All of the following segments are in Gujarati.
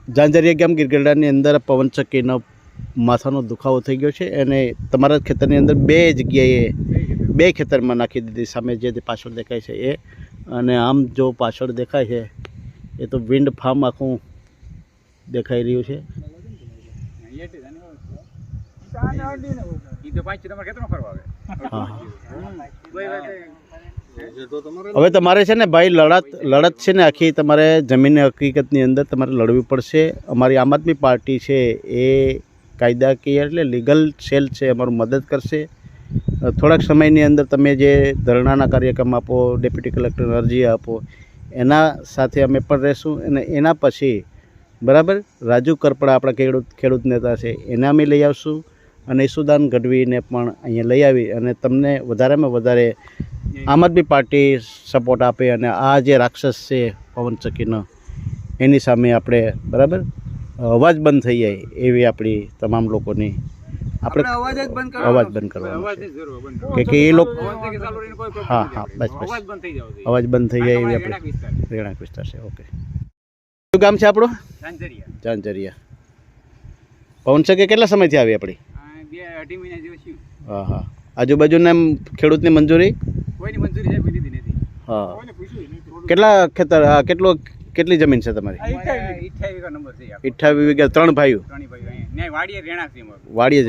ઝાંઝરિયા ગામ ગીરગઢડાની અંદર પવનચક્કીનો માથાનો દુખાવો થઈ ગયો છે અને તમારા ખેતરની અંદર બે જગ્યાએ બે ખેતરમાં નાખી દીધી. સામે જે પાછળ દેખાય છે એ અને આમ જો પાછળ દેખાય છે એ તો વિન્ડ ફાર્મ આખું દેખાઈ રહ્યું છે. હવે તમારે છે ને ભાઈ લડત છે ને આખી તમારે જમીન હકીકતની અંદર તમારે લડવી પડશે. અમારી આમ આદમી પાર્ટી છે એ કાયદાકીય એટલે લીગલ સેલ છે, અમારું મદદ કરશે. થોડાક સમયની અંદર તમે જે ધરણાના કાર્યક્રમ આપો, ડેપ્યુટી કલેક્ટરને અરજી આપો, એના સાથે અમે પણ રહેશું. અને એના પછી બરાબર રાજુ કરપડા આપણા ખેડૂત નેતા છે એને અમે લઈ આવશું અને ઈસુદાન ગઢવીને પણ અહીંયા લઈ આવી અને તમને વધારેમાં વધારે આમ આદમી પાર્ટી સપોર્ટ આપે અને આ જે રાક્ષસ છે પવનચક્કીનો એની સામે આપણે બરાબર અવાજ બંધ થઈ જાય એવી આપણી તમામ લોકોની આપણે અવાજ બંધ કરવાનો કે એ લોકો હા હા બસ અવાજ બંધ થઈ જાય એવી આપણે રહેણાંક વિસ્તાર છે. ઓકે, કયું ગામ છે આપણું? ઝાંઝરિયા. પવનચક્કી કેટલા સમયથી આવી આપણી? હા હા. આજુબાજુના એમ ખેડૂતની મંજૂરી? હા. કેટલી જમીન છે તમારી? 28 વીઘા. 3 ભાઈઓ? વાડીએ જ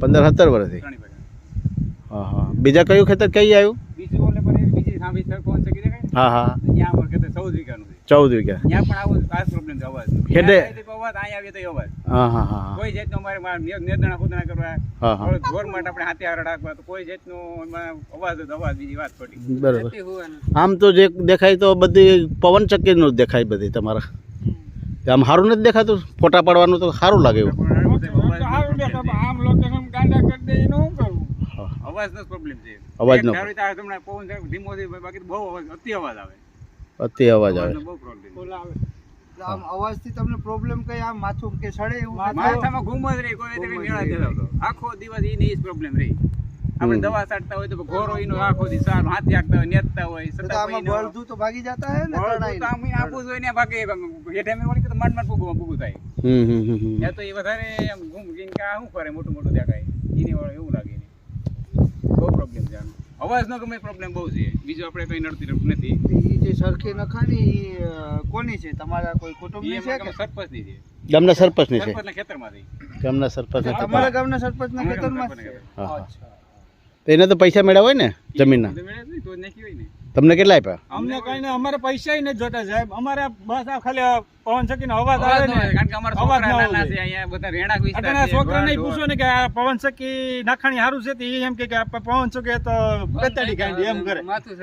15-17 વર્ષથી. હા હા. બીજા કયું ખેતર કઈ આવ્યું? હા હા 14 વીઘા. હા હા હા. કોઈ જાતનો અમારે નિર્દણા ખુદના કરવા ગવર્મેન્ટ આપણે હાથે હાર રાખવા તો કોઈ જાતનો અવાજ બીજી વાત પડી. બરાબર. આમ તો જે દેખાય તો બધી પવનચક્કીનું જ દેખાય બધી તમારા. આમ સારું નથી દેખાતું? ફોટા પાડવાનું તો સારું લાગે એવું. અવાજનો પ્રોબ્લેમ છે. અવાજનો પવન ધીમો છે, બાકી બહુ અતિ અવાજ આવે. અતિ અવાજ આવે. આમ અવાજથી તમને પ્રોબ્લેમ કઈ આમ માથું કે સડે એવું? માથામાં ઘૂમ જ રહી, કોઈ તમે મેળા દેતો આખો દિવસ એની જ પ્રોબ્લેમ રહી. આપણે દવા છાંટતા હોય તો ઘોરો એનો આખો દિવસ સારું હાથ રાખતા હોય, નેતતા હોય, આમાં બળદું તો ભાગી જતા હે ને? આમ આપું જોઈએ ને ભાગે હેઠે મેં વળી તો માંડ પૂગું થાય. એ તો એ વધારે આમ ઘૂમ ગઈને કે શું કરે મોટું મોટું દેખાય એની એવું લાગે. બહુ પ્રોબ્લેમ છે. અવાજનો ગમે પ્રોબ્લેમ બહુ છે, બીજું આપણે કઈ નડતી નથી. એ જે સરખી નખાની કોની છે? તમારા કોઈ કુટુંબની છે કે સરપંચની છે? ગામના સરપંચની છે. ખેતરમાંથી ગામના સરપંચ. તમારા ગામના સરપંચના ખેતરમાં? અચ્છા. તો એને તો પૈસા મેળવ્યા હોય ને જમીનના? તમને કેટલા આપ્યા? અમને કઈ ને અમારે પૈસા નથી જોતા સાહેબ. અમારે બસ આ ખાલી પવનચક્કીનો અવાજ આવે ને, કારણ કે અમારા છોકરા નાના છે, અહીંયા બધા રહેણાંક વિસ્તાર છે. છોકરાને પૂછો ને કે આ પવનચક્કી નાખાણી સારું છે, એ એમ કે પવનચક્કી તો બેતાડી કાંડી એમ કરે, માથું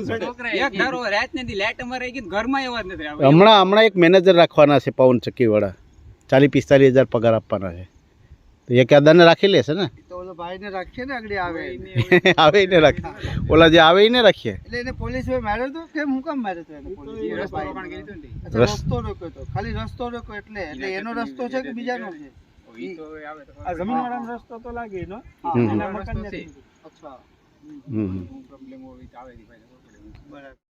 સડે. એક ધારો રાત નથી લાઈટ અમારે આવી ગઈ, ઘરમાં અવાજ નથી આવે. હમણાં એક મેનેજર રાખવાના છે પવનચક્કી વાળા, 40-45 હજાર પગાર આપવાના છે. તો એ ક્યાદાને રાખી લેશે ને? ભાઈને રાખીએ ને આગળ આવે આવે ને રાખીએ, ઓલા જે આવે એને રાખીએ. એટલે એને પોલીસ માર્યો તો કે હું કામ માર્યો તો એને? રસ્તો રોક્યો તો, ખાલી રસ્તો રોક્યો એટલે એનો રસ્તો છે કે બીજાનો છે? આ જમીન વાળાનો રસ્તો તો લાગે એનો. અચ્છા. પ્રોબ્લેમ હોય આવે બરાબર.